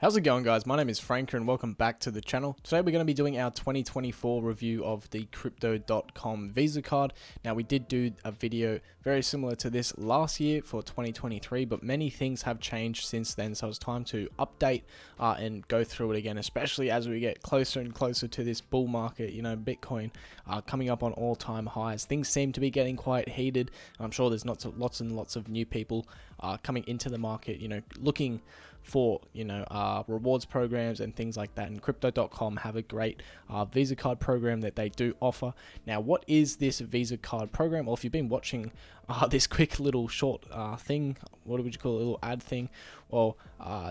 How's it going, guys? My name is Franker and welcome back to the channel. Today we're going to be doing our 2024 review of the Crypto.com Visa card. Now, we did do a video very similar to this last year for 2023, but many things have changed since then, so it's time to update and go through it again, especially as we get closer and closer to this bull market. You know, Bitcoin coming up on all-time highs. Things seem to be getting quite heated. I'm sure there's lots and lots of new people coming into the market, you know, looking for, you know, rewards programs and things like that, and Crypto.com have a great Visa card program that they do offer. Now, what is this Visa card program? Well, if you've been watching this quick little short thing, what would you call it, a little ad thing? Well,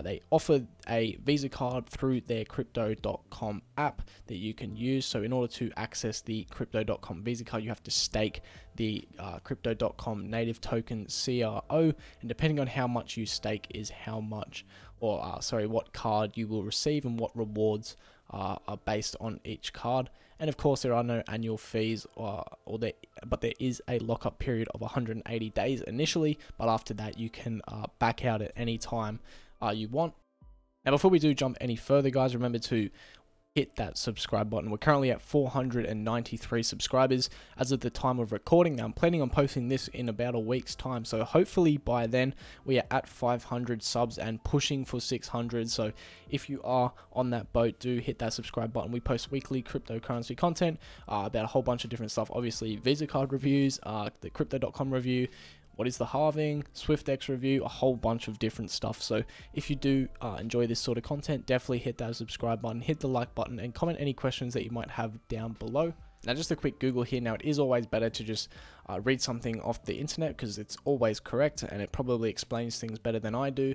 they offer a Visa card through their Crypto.com app that you can use. So in order to access the Crypto.com Visa card, you have to stake the Crypto.com native token CRO, and depending on how much you stake is how much, or what card you will receive and what rewards are based on each card. And of course, there are no annual fees, but there is a lockup period of 180 days initially, but after that you can back out at any time you want. Now, before we do jump any further, guys, remember to hit that subscribe button. We're currently at 493 subscribers as of the time of recording. Now, I'm planning on posting this in about a week's time, so hopefully by then we are at 500 subs and pushing for 600. So if you are on that boat, do hit that subscribe button. We post weekly cryptocurrency content about a whole bunch of different stuff. Obviously, Visa card reviews, the Crypto.com review, what is the halving, Swyftx review, a whole bunch of different stuff. So if you do enjoy this sort of content, definitely hit that subscribe button, hit the like button, and comment any questions that you might have down below. Now, just a quick Google here. Now, it is always better to just read something off the internet because it's always correct and it probably explains things better than I do.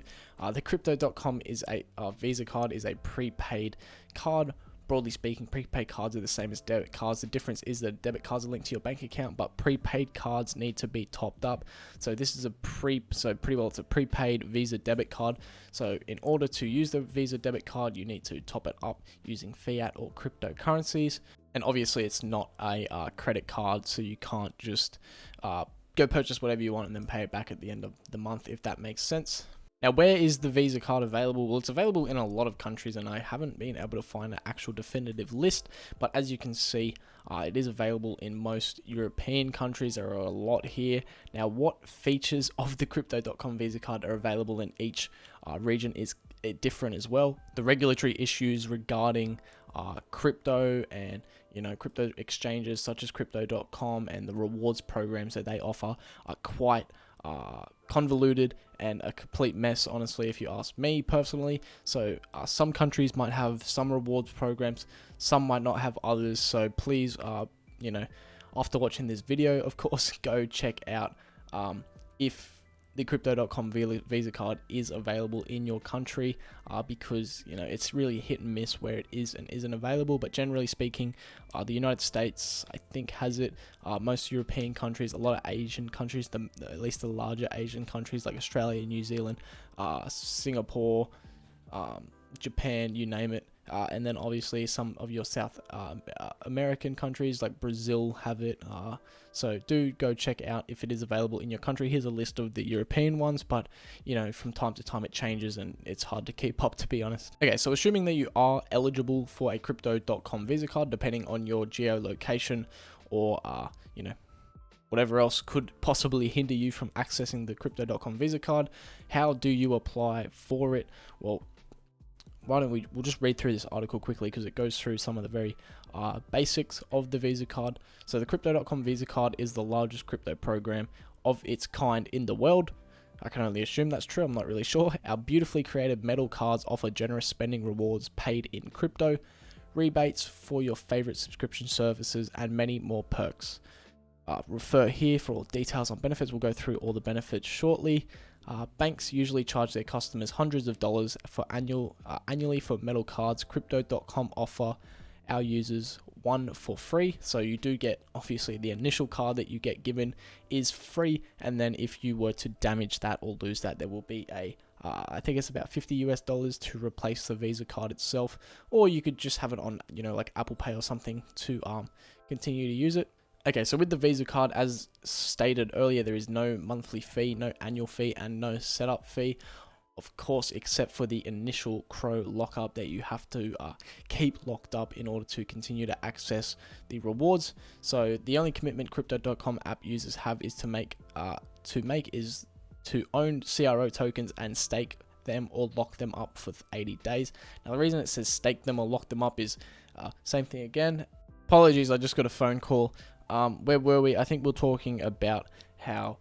The Crypto.com is a Visa card is a prepaid card. Broadly speaking, prepaid cards are the same as debit cards. The difference is that debit cards are linked to your bank account, but prepaid cards need to be topped up. So this is it's a prepaid Visa debit card. So in order to use the Visa debit card, you need to top it up using fiat or cryptocurrencies. And obviously, it's not a credit card, so you can't just go purchase whatever you want and then pay it back at the end of the month, if that makes sense. Now, where is the Visa card available? Well, it's available in a lot of countries, and I haven't been able to find an actual definitive list, but as you can see, it is available in most European countries. There are a lot here. Now, what features of the Crypto.com Visa card are available in each region is different as well. The regulatory issues regarding crypto and, you know, crypto exchanges such as Crypto.com and the rewards programs that they offer are quite convoluted and a complete mess, honestly, if you ask me personally. So some countries might have some rewards programs, some might not have others. So please, you know, after watching this video, of course, go check out if the Crypto.com Visa card is available in your country, because, you know, it's really hit and miss where it is and isn't available. But generally speaking, the United States, I think, has it. Most European countries, a lot of Asian countries, at least the larger Asian countries like Australia, New Zealand, Singapore, Japan, you name it. And then obviously some of your South American countries like Brazil have it. So do go check out if it is available in your country. Here's a list of the European ones, but, you know, from time to time it changes and it's hard to keep up, to be honest. Okay, so assuming that you are eligible for a Crypto.com Visa card, depending on your geolocation or, you know, whatever else could possibly hinder you from accessing the Crypto.com Visa card, how do you apply for it? Well, why don't we'll just read through this article quickly because it goes through some of the very basics of the Visa card. So the Crypto.com Visa card is the largest crypto program of its kind in the world. I can only assume that's true, I'm not really sure. Our beautifully created metal cards offer generous spending rewards paid in crypto, rebates for your favorite subscription services, and many more perks. Refer here for all details on benefits. We'll go through all the benefits shortly. Banks usually charge their customers hundreds of dollars for annually for metal cards. Crypto.com offer our users one for free. So you do get, obviously, the initial card that you get given is free, and then if you were to damage that or lose that, there will be a I think it's about $50 US to replace the Visa card itself, or you could just have it on, you know, like Apple Pay or something to continue to use it. Okay, so with the Visa card, as stated earlier, there is no monthly fee, no annual fee, and no setup fee. of course, except for the initial Crow lockup that you have to keep locked up in order to continue to access the rewards. So the only commitment Crypto.com app users have is to own CRO tokens and stake them or lock them up for 80 days. Now the reason it says stake them or lock them up is same thing again. Apologies, I just got a phone call. Where were we? I think we're talking about how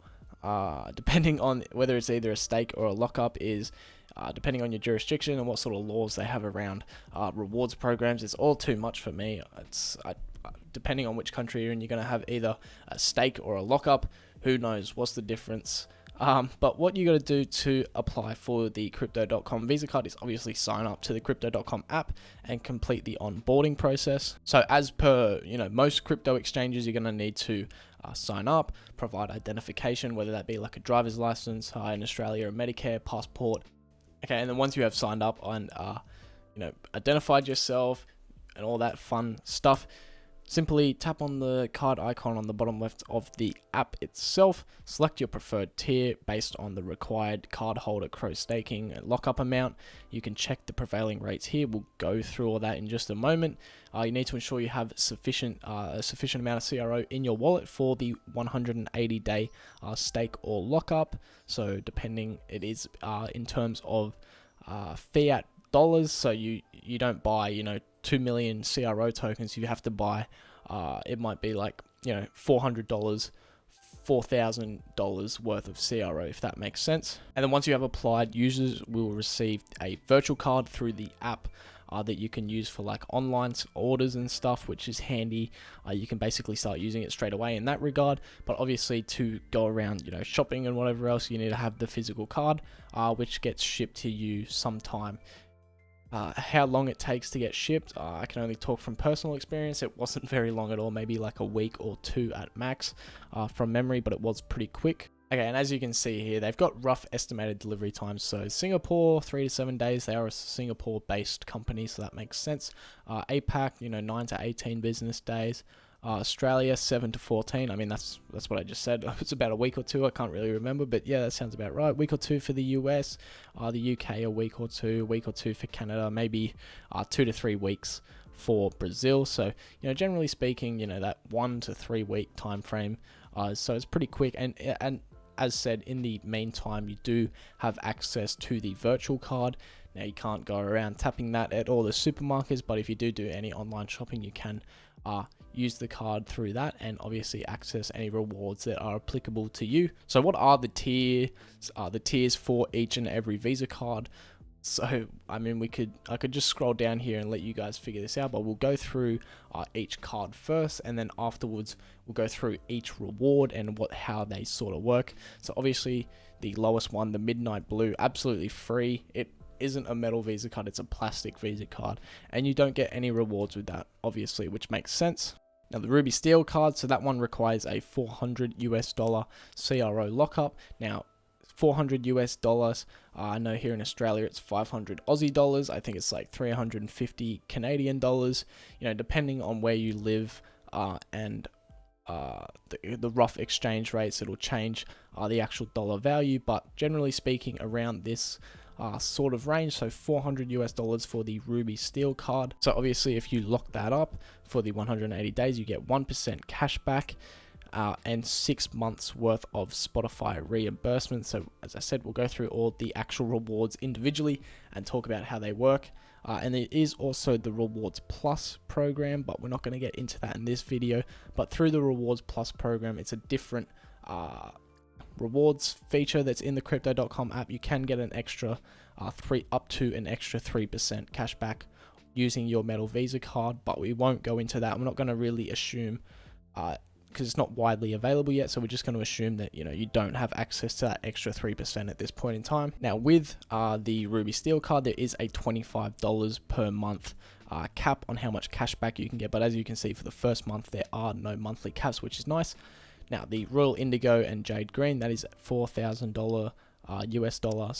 depending on whether it's either a stake or a lockup is depending on your jurisdiction and what sort of laws they have around rewards programs. It's all too much for me. Depending on which country you're in, you're going to have either a stake or a lockup. Who knows? What's the difference? But what you got to do to apply for the Crypto.com Visa card is obviously sign up to the Crypto.com app and complete the onboarding process. So as per most crypto exchanges, you're going to need to sign up, provide identification, whether that be like a driver's license, in Australia a Medicare, passport. Okay, and then once you have signed up and identified yourself and all that fun stuff, simply tap on the card icon on the bottom left of the app itself, select your preferred tier based on the required cardholder Crow staking and lockup amount. You can check the prevailing rates here. We'll go through all that in just a moment. You need to ensure you have a sufficient amount of CRO in your wallet for the 180-day stake or lockup. So depending, it is in terms of fiat dollars, so you don't buy 2 million CRO tokens. You have to buy it might be like $400, $4,000 worth of CRO, if that makes sense. And then once you have applied, users will receive a virtual card through the app that you can use for like online orders and stuff, which is handy. You can basically start using it straight away in that regard. But obviously to go around shopping and whatever else, you need to have the physical card, which gets shipped to you sometime. How long it takes to get shipped, I can only talk from personal experience. It wasn't very long at all, maybe like a week or two at max from memory, but it was pretty quick. Okay, and as you can see here, they've got rough estimated delivery times. So Singapore, 3 to 7 days. They are a Singapore-based company, so that makes sense. APAC, 9 to 18 business days. Australia, 7 to 14. I mean, that's what I just said. It's about a week or two. I can't really remember, but yeah, that sounds about right. Week or two for the US, the UK, a week or two for Canada, maybe 2 to 3 weeks for Brazil. So, generally speaking, that 1 to 3 week time frame. So it's pretty quick. And as said, in the meantime, you do have access to the virtual card. Now, you can't go around tapping that at all the supermarkets, but if you do any online shopping, you can use the card through that and obviously access any rewards that are applicable to you. So what are the tiers? The tiers for each and every Visa card. So I mean, I could just scroll down here and let you guys figure this out, but we'll go through each card first, and then afterwards we'll go through each reward and how they sort of work. So obviously the lowest one, the Midnight Blue, absolutely free. It isn't a metal Visa card, it's a plastic Visa card, and you don't get any rewards with that, obviously, which makes sense. Now the Ruby Steel card, so that one requires a $400 CRO lockup. Now $400, I know here in Australia it's 500 Aussie dollars. I think it's like 350 Canadian dollars, depending on where you live, and the rough exchange rates, it'll change the actual dollar value, but generally speaking around this sort of range. So $400 for the Ruby Steel card. So obviously if you lock that up for the 180 days, you get 1% cash back and 6 months worth of Spotify reimbursement. So as I said, we'll go through all the actual rewards individually and talk about how they work. And there is also the Rewards Plus program, but we're not going to get into that in this video. But through the Rewards Plus program, it's a different rewards feature that's in the Crypto.com app. You can get an extra up to an extra 3% cash back using your metal Visa card, but we won't go into that. We're not going to really assume because it's not widely available yet, so we're just going to assume that you don't have access to that extra 3% at this point in time. Now with the Ruby Steel card, there is a $25 per month cap on how much cash back you can get, but as you can see, for the first month there are no monthly caps, which is nice. Now the Royal Indigo and Jade Green, that is $4,000 US dollar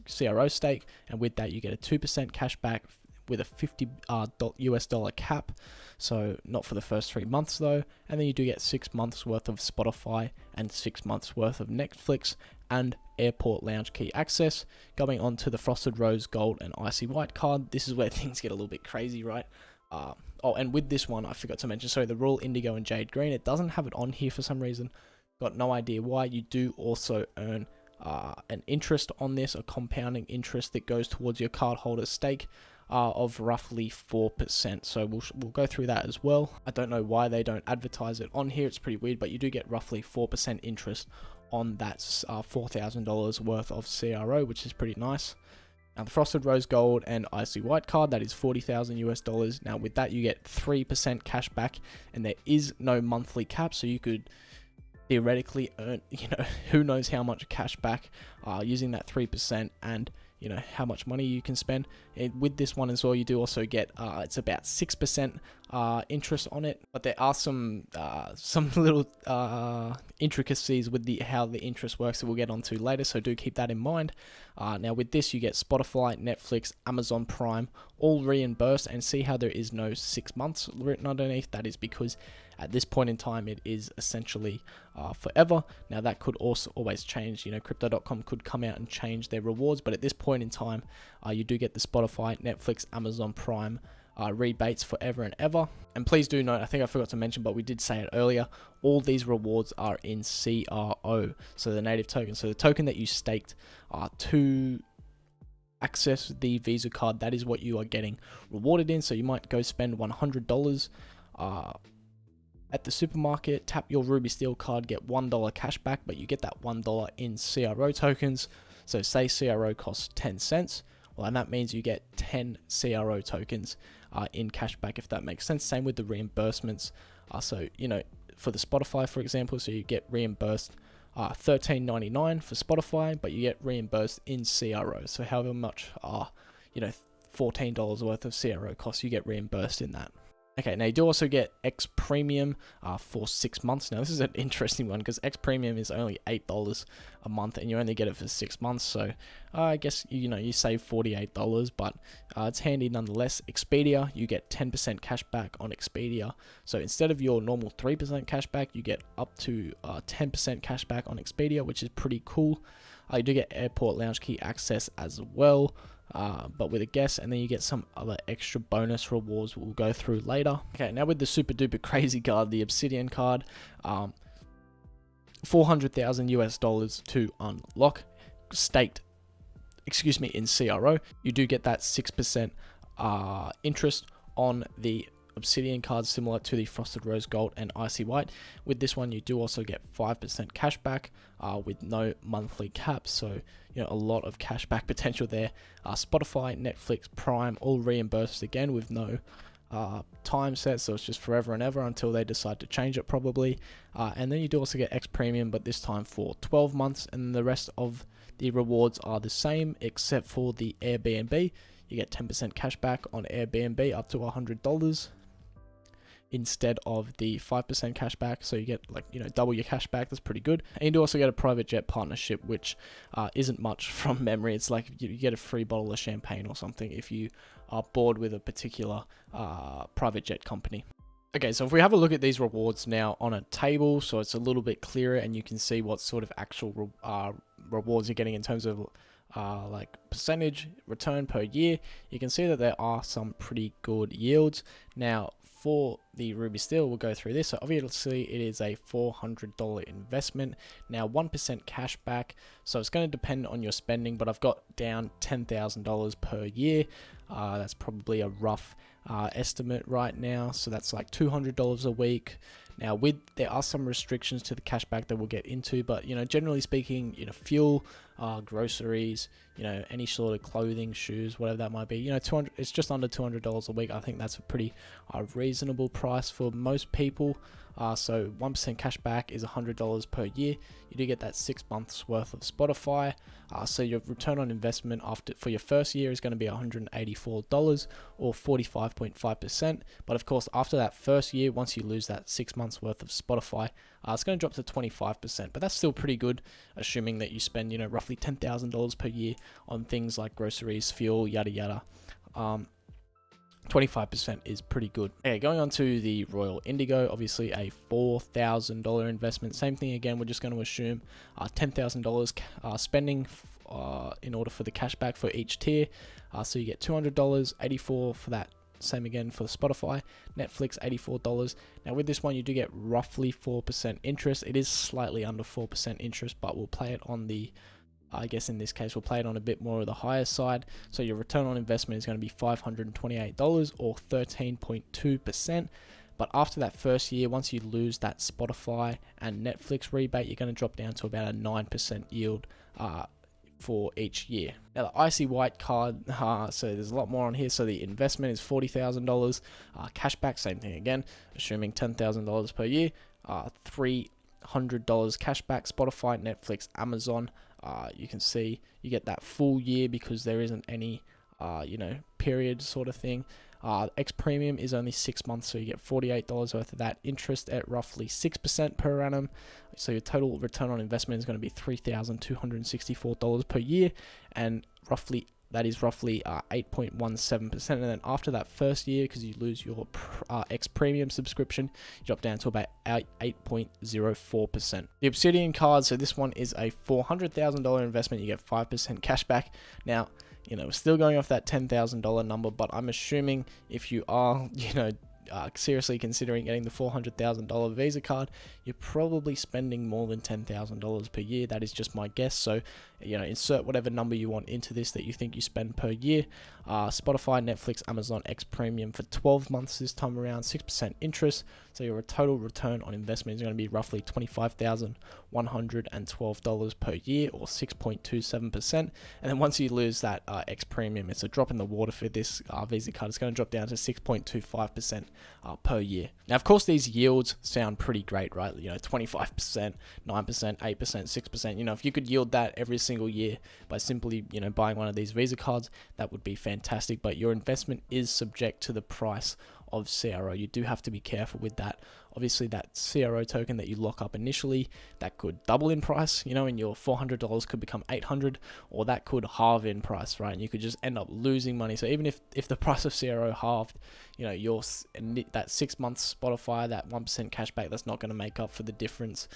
CRO stake, and with that you get a 2% cash back with a $50 US dollar cap. So not for the first 3 months though, and then you do get 6 months worth of Spotify and 6 months worth of Netflix and airport lounge key access. Going on to the Frosted Rose Gold and Icy White card, this is where things get a little bit crazy, right? Oh, and with this one, I forgot to mention, sorry, the Royal Indigo and Jade Green, it doesn't have it on here for some reason. Got no idea why. You do also earn an interest on this, a compounding interest that goes towards your cardholder's stake of roughly 4%. So we'll go through that as well. I don't know why they don't advertise it on here. It's pretty weird, but you do get roughly 4% interest on that $4,000 worth of CRO, which is pretty nice. Now the Frosted Rose Gold and Icy White card, that is $40,000 US. Now with that you get 3% cash back, and there is no monthly cap, so you could theoretically earn, who knows how much cash back using that 3%, and how much money you can spend. And with this one as well, you do also get it's about 6% interest on it, but there are some little intricacies with how the interest works that we'll get onto later, so do keep that in mind. Now with this you get Spotify, Netflix, Amazon Prime all reimbursed, and see how there is no 6 months written underneath. That is because at this point in time it is essentially forever. Now that could also always change. Crypto.com could come out and change their rewards, but at this point in time you do get the Spotify, Netflix, Amazon Prime rebates forever and ever. And please do note, I think I forgot to mention, but we did say it earlier, all these rewards are in CRO, so the native token. So the token that you staked to access the Visa card, that is what you are getting rewarded in. So you might go spend $100 at the supermarket, tap your Ruby Steel card, get $1 cash back, but you get that $1 in CRO tokens. So say CRO costs 10 cents, well, and that means you get 10 CRO tokens in cash back, if that makes sense. Same with the reimbursements. So, for the Spotify, for example, so you get reimbursed $13.99 for Spotify, but you get reimbursed in CRO. So however much, $14 worth of CRO costs, you get reimbursed in that. Okay, now you do also get X Premium for 6 months. Now this is an interesting one because X Premium is only $8 a month, and you only get it for 6 months. So I guess you save $48, but it's handy nonetheless. Expedia, you get 10% cash back on Expedia. So instead of your normal 3% cash back, you get up to 10% cash back on Expedia, which is pretty cool. You do get airport lounge key access as well. But with a guest, and then you get some other extra bonus rewards we'll go through later. Okay, now with the super duper crazy card, the Obsidian card, $400,000 US to unlock, staked, in CRO. You do get that 6% interest on the Obsidian card, similar to the Frosted Rose Gold and Icy White. With this one, you do also get 5% cash back with no monthly cap. So, a lot of cash back potential there. Spotify, Netflix, Prime, all reimbursed again with no time set. So it's just forever and ever until they decide to change it probably. And then you do also get X Premium, but this time for 12 months. And the rest of the rewards are the same, except for the Airbnb. You get 10% cash back on Airbnb up to $100. Instead of the 5% cash back, so you get double your cash back. That's pretty good. And you do also get a private jet partnership, which isn't much from memory. It's like you get a free bottle of champagne or something if you are bored with a particular private jet company. Okay, so if we have a look at these rewards now on a table, so it's a little bit clearer and you can see what sort of actual rewards you're getting in terms of percentage return per year. You can see that there are some pretty good yields. Now for the Ruby Steel, we'll go through this. So obviously it is a $400 investment. Now 1% cash back, so it's going to depend on your spending, but I've got down $10,000 per year. That's probably a rough estimate right now, so that's like $200 a week. Now there are some restrictions to the cashback that we'll get into, but generally speaking, fuel, groceries, any sort of clothing, shoes, whatever that might be, it's just under $200 a week. I think that's a pretty reasonable price for most people. So 1% cashback is $100 per year. You do get that 6 months worth of Spotify. So your return on investment for your first year is going to be $184 or 45.5%. But of course, after that first year, once you lose that 6 months worth of Spotify, it's going to drop to 25%. But that's still pretty good, assuming that you spend roughly $10,000 per year on things like groceries, fuel, yada yada. 25% is pretty good. Okay, going on to the Royal Indigo, obviously a $4,000 investment. Same thing again, we're just going to assume $10,000 spending in order for the cashback for each tier. So you get $200, $84 for that. Same again for Spotify, Netflix, $84. Now with this one, you do get roughly 4% interest. It is slightly under 4% interest, but we'll play it on the, I guess in this case, we'll play it on a bit more of the higher side. So your return on investment is going to be $528 or 13.2%. But after that first year, once you lose that Spotify and Netflix rebate, you're going to drop down to about a 9% yield for each year. Now the Icy White card, so there's a lot more on here. So the investment is $40,000. Cashback, same thing again, assuming $10,000 per year. $300 cashback, Spotify, Netflix, Amazon. You can see you get that full year because there isn't any, period sort of thing. X Premium is only 6 months, so you get $48 worth of that. Interest at roughly 6% per annum. So your total return on investment is going to be $3,264 per year, and that is roughly 8.17%. And then after that first year, because you lose your X Premium subscription, you drop down to about 8.04%. The Obsidian card, so this one is a $400,000 investment. You get 5% cash back. Now, we're still going off that $10,000 number, but I'm assuming if you are, seriously considering getting the $400,000 Visa card, you're probably spending more than $10,000 per year. That is just my guess. So, insert whatever number you want into this that you think you spend per year. Spotify, Netflix, Amazon, X Premium for 12 months this time around, 6% interest. So your total return on investment is going to be roughly $25,112 per year, or 6.27%. And then once you lose that X Premium, it's a drop in the water for this Visa card. It's going to drop down to 6.25% per year. Now, of course, these yields sound pretty great, right? 25%, 9%, 8%, 6%. If you could yield that every single year by simply, buying one of these Visa cards, that would be fantastic. But your investment is subject to the price of CRO. You do have to be careful with that. Obviously, that CRO token that you lock up initially, that could double in price, and your $400 could become $800, or that could halve in price, right? And you could just end up losing money. So even if the price of CRO halved, that 6 months Spotify, that 1% cashback, that's not going to make up for the difference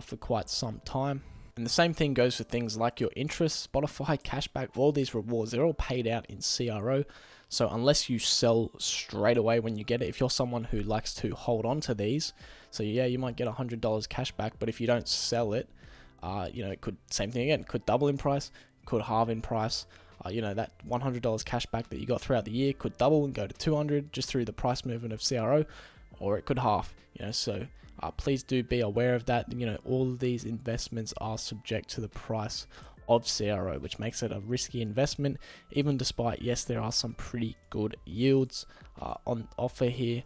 for quite some time. And the same thing goes for things like your interest, Spotify, cashback, all these rewards, they're all paid out in CRO. So unless you sell straight away when you get it, if you're someone who likes to hold on to these, so yeah, you might get $100 cashback, but if you don't sell it, it could, same thing again, could double in price, could halve in price. That $100 cashback that you got throughout the year could double and go to $200 just through the price movement of CRO, or it could halve, so please do be aware of that. All of these investments are subject to the price of CRO, which makes it a risky investment, even despite, yes, there are some pretty good yields on offer here.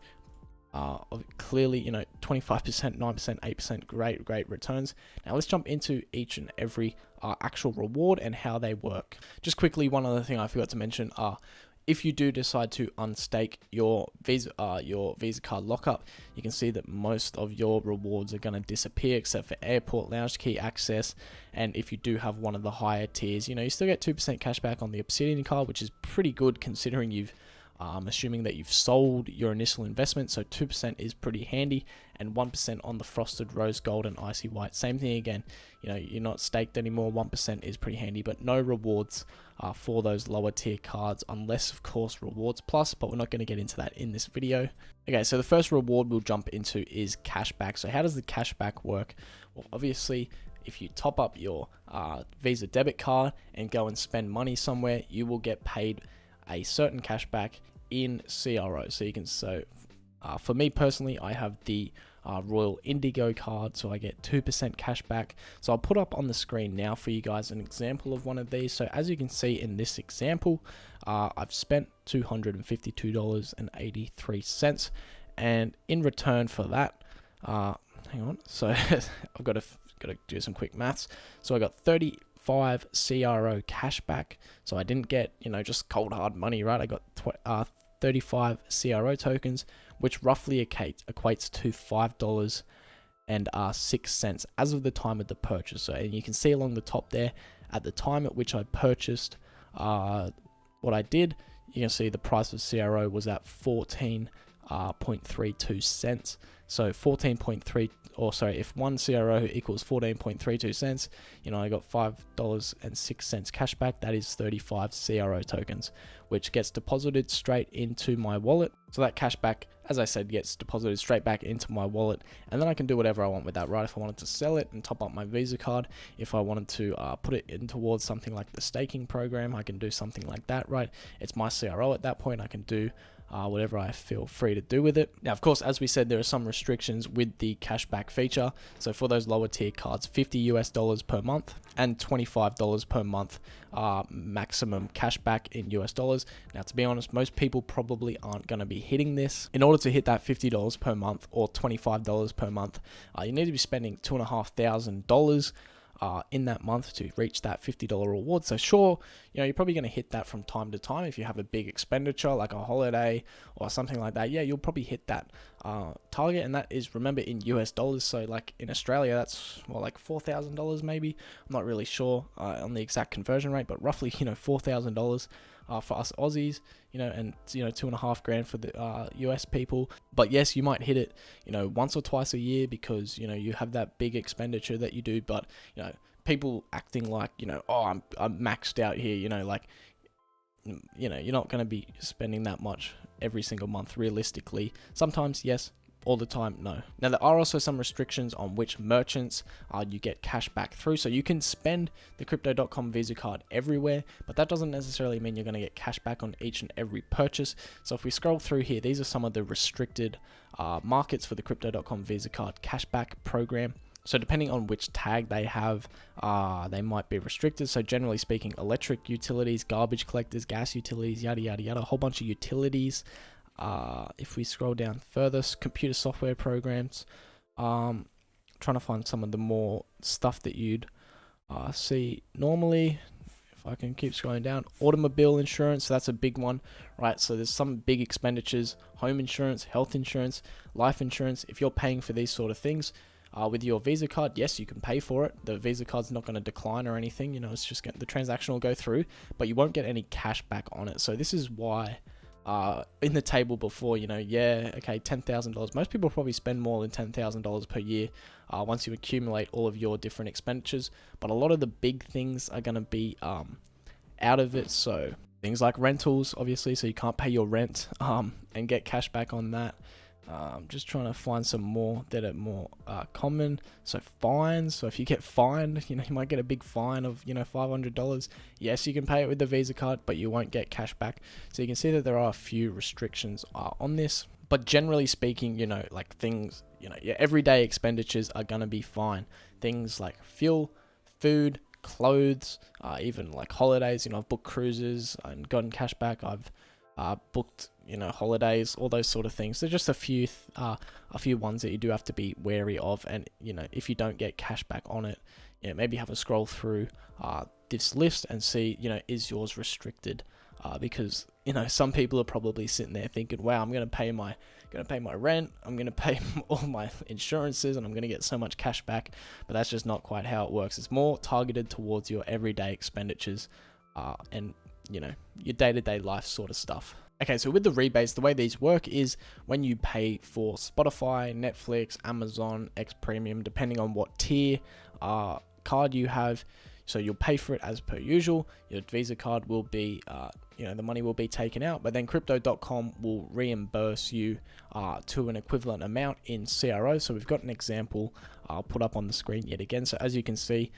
Clearly, 25%, 9%, 8%, great returns. Now let's jump into each and every actual reward and how they work. Just quickly, one other thing I forgot to mention, if you do decide to unstake your Visa card lockup, you can see that most of your rewards are going to disappear except for airport lounge key access. And if you do have one of the higher tiers, you still get 2% cashback on the Obsidian card, which is pretty good considering you've assuming that you've sold your initial investment. So 2% is pretty handy, and 1% on the Frosted Rose Gold and Icy White. Same thing again, you're not staked anymore. 1% is pretty handy, but no rewards for those lower tier cards, unless of course Rewards Plus, but we're not going to get into that in this video. Okay, so the first reward we'll jump into is cashback. So how does the cashback work? Well, obviously, if you top up your Visa debit card and go and spend money somewhere, you will get paid a certain cashback in CRO. So for me personally, I have the Royal Indigo card, so I get 2% cash back. So I'll put up on the screen now for you guys an example of one of these. So as you can see in this example, I've spent $252.83, and in return for that, hang on, so I've got to do some quick maths. So I got 35 CRO cash back. So I didn't get, just cold hard money, right? I got 35 CRO tokens, which roughly equates to $5.06 as of the time of the purchase. So, and you can see along the top there, at the time at which I purchased what I did, you can see the price of CRO was at 14.32 cents. So 14.3, or sorry, if one CRO equals 14.32 cents, you know, I got $5.06 cash back. That is 35 CRO tokens, which gets deposited straight into my wallet. So that cash back, as I said, gets deposited straight back into my wallet, and then I can do whatever I want with that, right? If I wanted to sell it and top up my Visa card, if I wanted to put it in towards something like the staking program, I can do something like that, right? It's my CRO at that point. I can do whatever I feel free to do with it. Now, of course, as we said, there are some restrictions with the cashback feature. So for those lower tier cards, $50 US per month and $25 per month maximum cashback in US dollars. Now, to be honest, most people probably aren't going to be hitting this. In order to hit that $50 per month or $25 per month, you need to be spending $2,500 in that month to reach that $50 reward. So sure, you know, you're probably going to hit that from time to time. If you have a big expenditure like a holiday or something like that, yeah, you'll probably hit that target. And that is, remember, in US dollars. So like in Australia, that's more like $4,000 maybe. I'm not really sure on the exact conversion rate, but roughly, you know, $4,000 for us Aussies, you know, and, you know, $2,500 for the US people. But yes, you might hit it, you know, once or twice a year because, you know, you have that big expenditure that you do. But, you know, people acting like, you know, oh, I'm maxed out here, you know, like, you know, you're not going to be spending that much every single month realistically. Sometimes, yes. All the time, no. Now, there are also some restrictions on which merchants you get cash back through. So you can spend the Crypto.com Visa card everywhere, but that doesn't necessarily mean you're going to get cash back on each and every purchase. So if we scroll through here, these are some of the restricted markets for the Crypto.com Visa card cashback program. So depending on which tag they have, they might be restricted. So generally speaking, electric utilities, garbage collectors, gas utilities, yada, yada, yada, a whole bunch of utilities. If we scroll down further, computer software programs, trying to find some of the more stuff that you'd see normally. If I can keep scrolling down, automobile insurance, so that's a big one, right? So there's some big expenditures: home insurance, health insurance, life insurance. If you're paying for these sort of things with your Visa card, yes, you can pay for it. The Visa card's not going to decline or anything, you know, it's just the transaction will go through, but you won't get any cash back on it. So this is why in the table before, you know, yeah, okay, $10,000. Most people probably spend more than $10,000 per year once you accumulate all of your different expenditures. But a lot of the big things are going to be out of it. So things like rentals, obviously, so you can't pay your rent and get cash back on that. Just trying to find some more that are more common. So fines. So if you get fined, you know, you might get a big fine of, you know, $500. Yes, you can pay it with the Visa card, but you won't get cash back. So you can see that there are a few restrictions on this. But generally speaking, you know, like things, you know, your everyday expenditures are going to be fine. Things like fuel, food, clothes, even like holidays. You know, I've booked cruises and gotten cash back. I've booked, you know, holidays, all those sort of things. There's just a few ones that you do have to be wary of, and, you know, if you don't get cash back on it, you know, maybe have a scroll through this list and see, you know, is yours restricted? Because, you know, some people are probably sitting there thinking, wow, I'm going to pay my rent, I'm going to pay all my insurances, and I'm going to get so much cash back. But that's just not quite how it works. It's more targeted towards your everyday expenditures and, you know, your day-to-day life sort of stuff. Okay, so with the rebates, the way these work is when you pay for Spotify, Netflix, Amazon, X Premium, depending on what tier card you have. So you'll pay for it as per usual. Your Visa card will be, you know, the money will be taken out, but then Crypto.com will reimburse you to an equivalent amount in CRO. So we've got an example I'll put up on the screen yet again. So as you can see,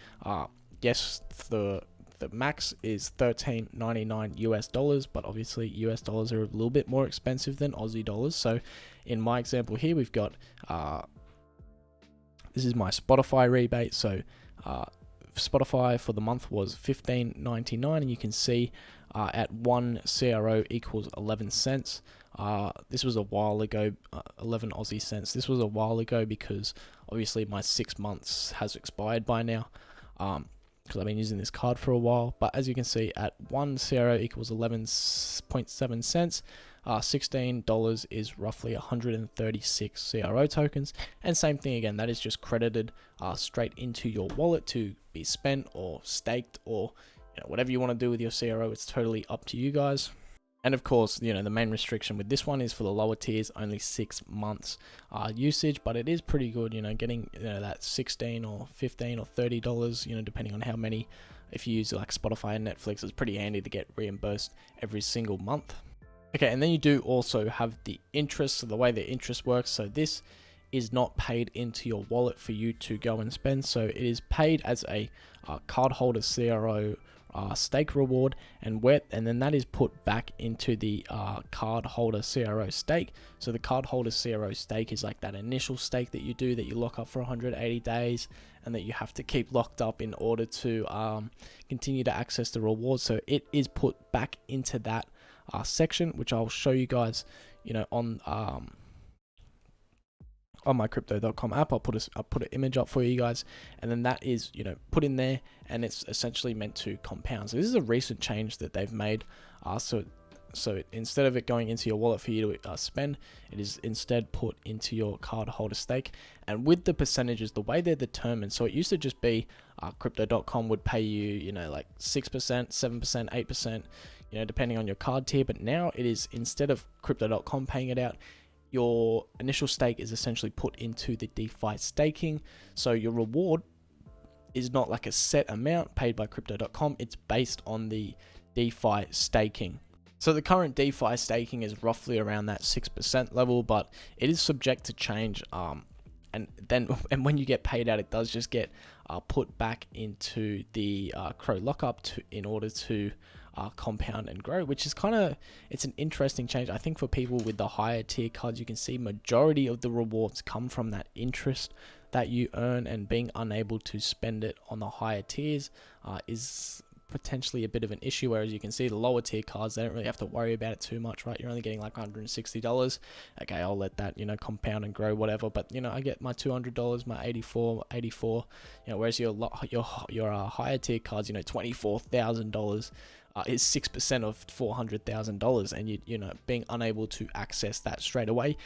yes, the max is $13.99 US dollars, but obviously US dollars are a little bit more expensive than Aussie dollars. So in my example here, we've got, this is my Spotify rebate. So Spotify for the month was $15.99, and you can see at 1 CRO equals 11 cents. This was a while ago, 11 Aussie cents. This was a while ago because obviously my 6 months has expired by now. Because I've been using this card for a while. But as you can see, at 1 CRO equals 11.7 cents, $16 is roughly 136 CRO tokens. And same thing again, that is just credited straight into your wallet to be spent or staked, or, you know, whatever you want to do with your CRO. It's totally up to you guys. And of course, you know, the main restriction with this one is for the lower tiers, only 6 months usage, but it is pretty good, you know, getting, you know, that 16 or 15 or $30, you know, depending on how many. If you use like Spotify and Netflix, it's pretty handy to get reimbursed every single month. Okay, and then you do also have the interest. So the way the interest works, so this is not paid into your wallet for you to go and spend. So it is paid as a cardholder CRO stake reward, and then that is put back into the cardholder CRO stake. So the cardholder CRO stake is like that initial stake that you do, that you lock up for 180 days and that you have to keep locked up in order to continue to access the reward. So it is put back into that section, which I'll show you guys, you know, on my crypto.com app. I'll put an image up for you guys, and then that is, you know, put in there, and it's essentially meant to compound. So this is a recent change that they've made. So instead of it going into your wallet for you to spend, it is instead put into your card holder stake. And with the percentages, the way they're determined, so it used to just be crypto.com would pay you, you know, like 6%, 7%, 8%, you know, depending on your card tier. But now it is, instead of crypto.com paying it out, your initial stake is essentially put into the DeFi staking. So your reward is not like a set amount paid by crypto.com. It's based on the DeFi staking. So the current DeFi staking is roughly around that 6% level, but it is subject to change. And when you get paid out, it does just get put back into the Crow lockup in order to compound and grow, which is it's an interesting change. I think for people with the higher tier cards, you can see majority of the rewards come from that interest that you earn, and being unable to spend it on the higher tiers is potentially a bit of an issue. Whereas you can see the lower tier cards, they don't really have to worry about it too much, right? You're only getting like $160. Okay, I'll let that, you know, compound and grow, whatever. But, you know, I get my $200, my 84, you know, whereas your higher tier cards, you know, $24,000 is 6% of $400,000, and you know, being unable to access that straight away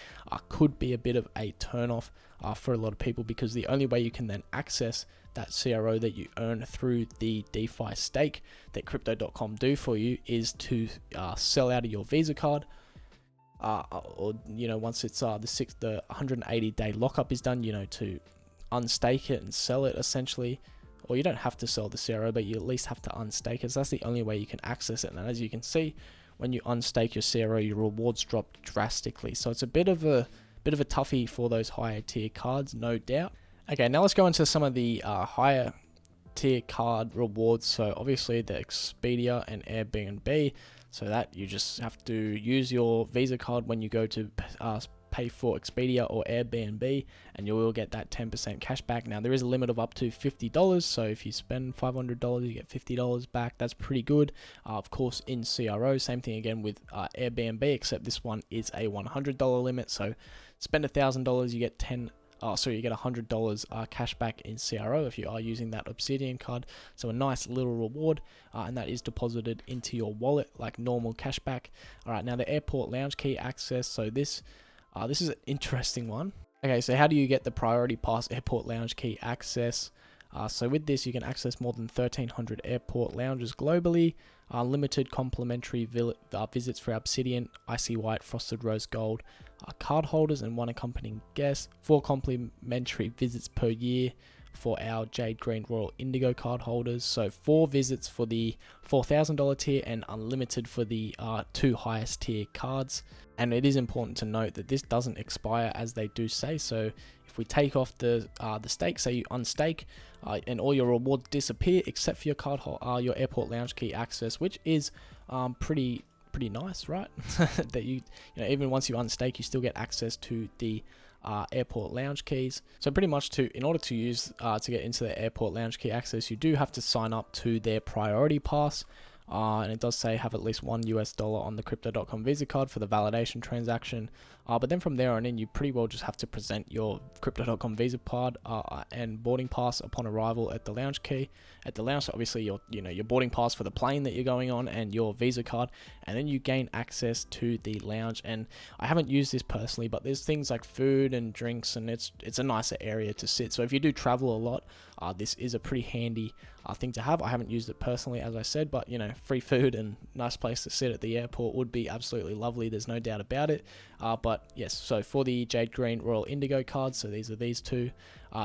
could be a bit of a turn off for a lot of people, because the only way you can then access that CRO that you earn through the DeFi stake that crypto.com do for you is to sell out of your Visa card, or, you know, once it's the 180-day lockup is done, you know, to unstake it and sell it essentially. Or you don't have to sell the CRO, but you at least have to unstake it. So that's the only way you can access it. And as you can see, when you unstake your CRO, your rewards drop drastically. So it's a bit of a toughie for those higher tier cards, no doubt. Okay, now let's go into some of the higher tier card rewards. So obviously the Expedia and Airbnb. So that you just have to use your Visa card when you go to pay for Expedia or Airbnb, and you will get that 10% cash back. Now there is a limit of up to $50, so if you spend $500 you get $50 back. That's pretty good. Of course, in CRO, same thing again with Airbnb, except this one is a $100 limit. So spend $1,000, you get you get $100 cash back in CRO if you are using that Obsidian card. So a nice little reward, and that is deposited into your wallet like normal cash back. All right, now the airport lounge key access. So this is an interesting one. Okay, so how do you get the priority pass airport lounge key access? So with this, you can access more than 1,300 airport lounges globally, limited complimentary visits for Obsidian, Icy White, Frosted Rose Gold card holders and one accompanying guest, 4 complimentary visits per year for our Jade Green Royal Indigo card holders. So 4 visits for the $4,000 tier and unlimited for the 2 highest tier cards. And it is important to note that this doesn't expire, as they do say. So if we take off the stake, say you unstake, and all your rewards disappear except for your airport lounge key access, which is pretty nice, right? That you know, even once you unstake, you still get access to the airport lounge keys. So pretty much in order to use to get into the airport lounge key access, you do have to sign up to their priority pass. And it does say have at least $1 on the crypto.com Visa card for the validation transaction. But then from there on in, you pretty well just have to present your crypto.com Visa card and boarding pass upon arrival at the lounge key. At the lounge, obviously your boarding pass for the plane that you're going on and your Visa card, and then you gain access to the lounge. And I haven't used this personally, but there's things like food and drinks, and it's a nicer area to sit. So if you do travel a lot, this is a pretty handy thing to have. I haven't used it personally, as I said, but you know, free food and nice place to sit at the airport would be absolutely lovely. There's no doubt about it. But yes, so for the Jade Green Royal Indigo cards, so these are these two,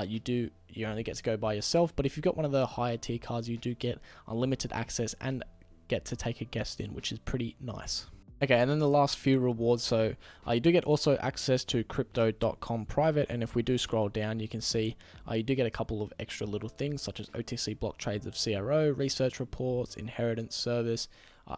you only get to go by yourself. But if you've got one of the higher tier cards, you do get unlimited access and get to take a guest in, which is pretty nice. Okay, and then the last few rewards, so you do get also access to crypto.com private, and if we do scroll down, you can see you do get a couple of extra little things, such as OTC block trades of CRO, research reports, inheritance service,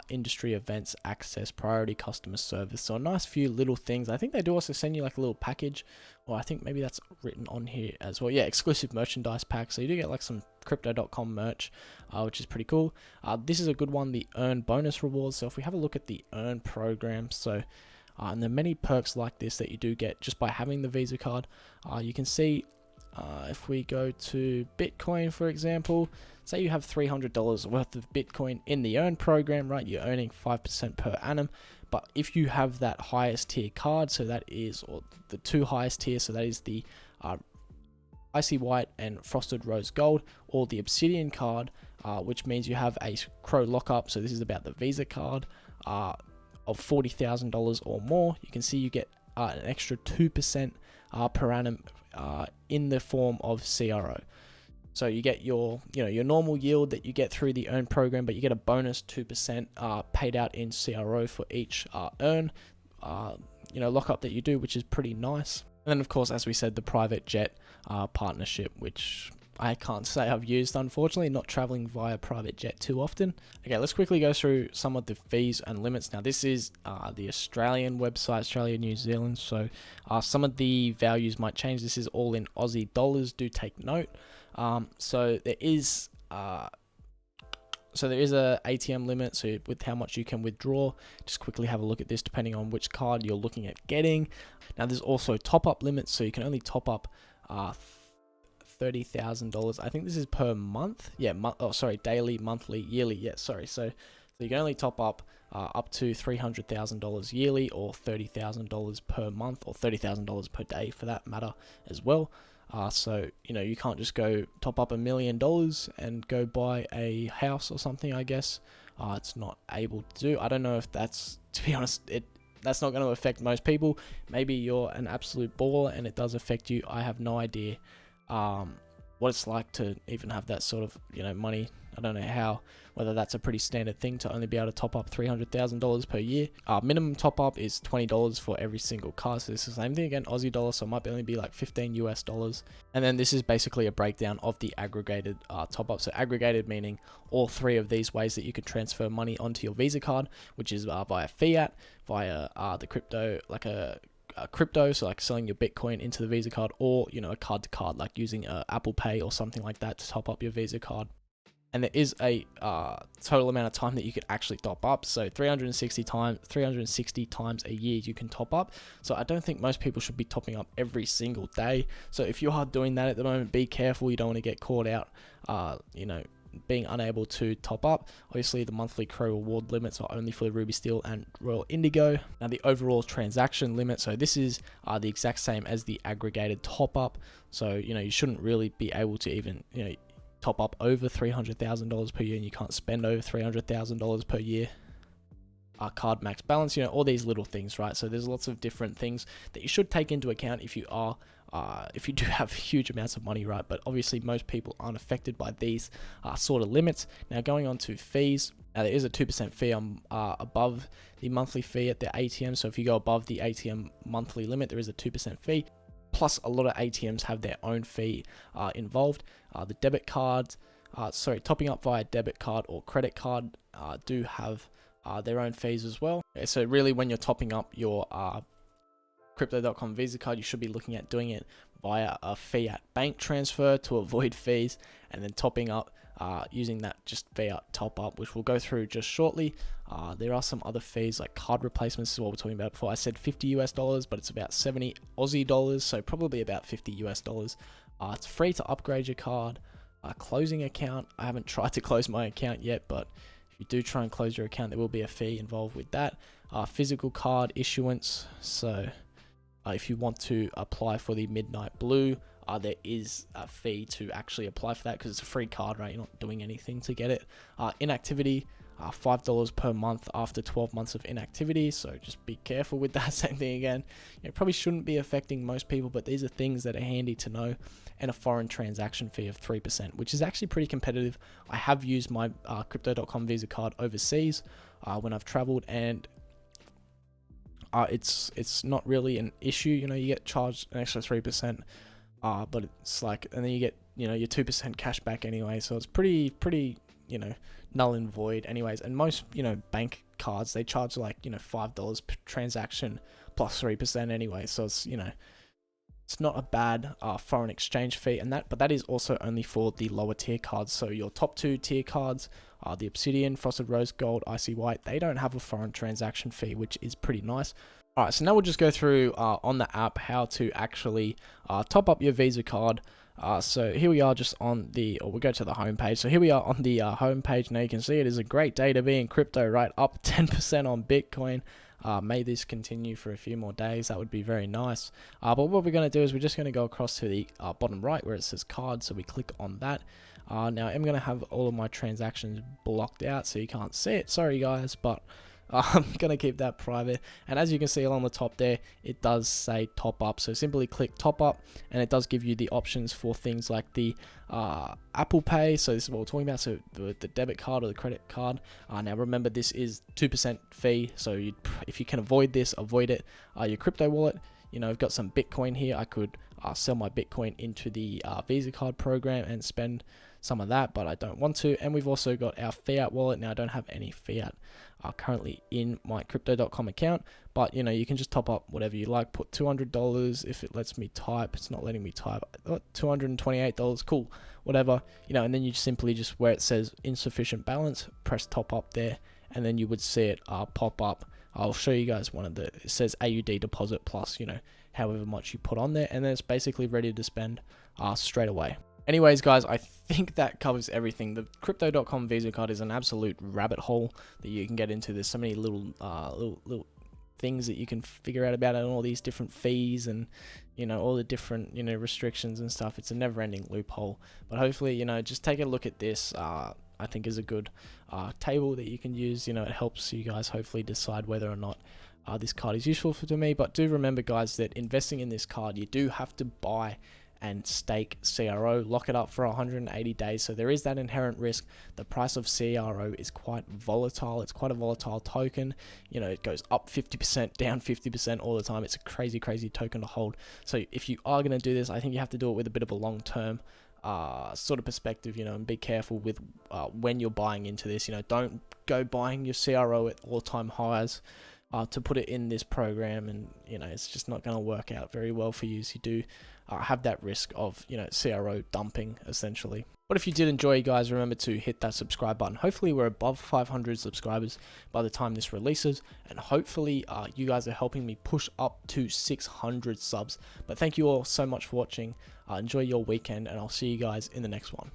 industry events, access, priority customer service. So a nice few little things. I think they do also send you like a little package, or I think maybe that's written on here as well. Yeah, exclusive merchandise pack. So you do get like some crypto.com merch, which is pretty cool. This is a good one, the earn bonus rewards. So if we have a look at the earn program, so and there are many perks like this that you do get just by having the Visa card. You can see if we go to Bitcoin, for example, say you have $300 worth of Bitcoin in the earn program, right? You're earning 5% per annum. But if you have that highest tier card, so that is, or the two highest tiers, so that is the Icy White and Frosted Rose Gold, or the Obsidian card, which means you have a Crow lockup. So this is about the Visa card of $40,000 or more. You can see you get an extra 2% per annum in the form of CRO. So you get your normal yield that you get through the earn program, but you get a bonus 2% paid out in CRO for each earn lockup that you do, which is pretty nice. And then of course, as we said, the private jet partnership, which I can't say I've used, unfortunately, not traveling via private jet too often. Okay, let's quickly go through some of the fees and limits. Now this is the Australian website, Australia, New Zealand, so some of the values might change. This is all in Aussie dollars, do take note. So there is a ATM limit, so with how much you can withdraw. Just quickly have a look at this depending on which card you're looking at getting. Now there's also top-up limits, so you can only top up $30,000. I think this is per month. Yeah, daily, monthly, yearly. Yeah, sorry. So you can only top up to $300,000 yearly, or $30,000 per month, or $30,000 per day for that matter as well. So you can't just go top up $1 million and go buy a house or something. I guess it's not able to do. I don't know if that's, to be honest, that's not going to affect most people. Maybe you're an absolute baller and it does affect you. I have no idea what it's like to even have that sort of money. I don't know whether that's a pretty standard thing to only be able to top up $300,000 per year. Minimum top up is $20 for every single card. So it's the same thing again, Aussie dollar, so it might only be like $15 US. And then this is basically a breakdown of the aggregated top up. So aggregated meaning all three of these ways that you can transfer money onto your Visa card, which is via fiat, via the crypto, like a crypto, so like selling your Bitcoin into the Visa card, or a card to card, like using Apple Pay or something like that to top up your Visa card. And there is a total amount of time that you could actually top up. So 360 times a year you can top up. So I don't think most people should be topping up every single day. So if you are doing that at the moment, be careful. You don't want to get caught out, being unable to top up. Obviously, the monthly Crow reward limits are only for the Ruby Steel and Royal Indigo. Now, the overall transaction limit, so this is the exact same as the aggregated top up. So, you shouldn't really be able to even, top up over $300,000 per year, and you can't spend over $300,000 per year. Card max balance, all these little things, right? So there's lots of different things that you should take into account if you do have huge amounts of money, right? But obviously most people aren't affected by these sort of limits. Now going on to fees, now there is a 2% fee above the monthly fee at the ATM. So if you go above the ATM monthly limit, there is a 2% fee. Plus, a lot of ATMs have their own fee involved. The debit cards, topping up via debit card or credit card do have their own fees as well. Okay, so really, when you're topping up your Crypto.com Visa card, you should be looking at doing it via a fiat bank transfer to avoid fees, and then topping up using that just fiat top up, which we'll go through just shortly. There are some other fees like card replacements. This is what we're talking about before. I said $50 US, but it's about 70 Aussie dollars, so probably about $50 US. It's free to upgrade your card. Closing account, I haven't tried to close my account yet, but if you do try and close your account, there will be a fee involved with that. Physical card issuance, so if you want to apply for the Midnight Blue there is a fee to actually apply for that, because it's a free card, right? You're not doing anything to get it. Inactivity, $5 per month after 12 months of inactivity, so just be careful with that. Same thing again, it probably shouldn't be affecting most people, but these are things that are handy to know. And a foreign transaction fee of 3%, which is actually pretty competitive. I have used my crypto.com Visa card overseas when I've traveled, and it's not really an issue. You get charged an extra 3%, but it's like, and then you get your 2% cash back anyway, so it's pretty null and void anyways. And most bank cards, they charge like $5 per transaction plus 3% anyway, so it's it's not a bad foreign exchange fee. But that is also only for the lower tier cards. So your top 2 tier cards, the Obsidian, Frosted Rose Gold, Icy White, they don't have a foreign transaction fee, which is pretty nice. All right, so now we'll just go through on the app how to actually top up your Visa card. So here we are just on we'll go to the home page. So here we are on the home page. Now you can see it is a great day to be in crypto, right? Up 10% on Bitcoin. May this continue for a few more days. That would be very nice. But what we're going to do is we're just going to go across to the bottom right where it says card. So we click on that. Now I'm going to have all of my transactions blocked out so you can't see it. Sorry guys, but I'm going to keep that private. And as you can see along the top there, it does say top up. So simply click top up, and it does give you the options for things like the Apple Pay. So this is what we're talking about. So the debit card or the credit card. Now remember, this is 2% fee. So if you can avoid this, avoid it. Your crypto wallet. I've got some Bitcoin here. I could sell my Bitcoin into the Visa card program and spend some of that, but I don't want to. And we've also got our fiat wallet. Now I don't have any fiat currently in my crypto.com account, but you can just top up whatever you like. Put $200 if it lets me type. It's not letting me type. $228, cool, whatever. And then you simply just, where it says insufficient balance, press top up there, and then you would see it pop up. I'll show you guys it says AUD deposit plus however much you put on there, and then it's basically ready to spend straight away. Anyways, guys, I think that covers everything. The crypto.com Visa card is an absolute rabbit hole that you can get into. There's so many little things that you can figure out about it, and all these different fees and all the different restrictions and stuff. It's a never-ending loophole. But hopefully, just take a look at this. I think is a good table that you can use. It helps you guys hopefully decide whether or not this card is useful to me. But do remember, guys, that investing in this card, you do have to buy and stake CRO, lock it up for 180 days. So there is that inherent risk. The price of CRO is quite volatile. It's quite a volatile token. It goes up 50%, down 50% all the time. It's a crazy, crazy token to hold. So if you are going to do this, I think you have to do it with a bit of a long-term sort of perspective, and be careful with when you're buying into this. Don't go buying your CRO at all-time highs to put it in this program, and it's just not going to work out very well for you. So you do have that risk of CRO dumping essentially. But if you did enjoy, guys, remember to hit that subscribe button. Hopefully we're above 500 subscribers by the time this releases, and hopefully you guys are helping me push up to 600 subs. But thank you all so much for watching. Enjoy your weekend, and I'll see you guys in the next one.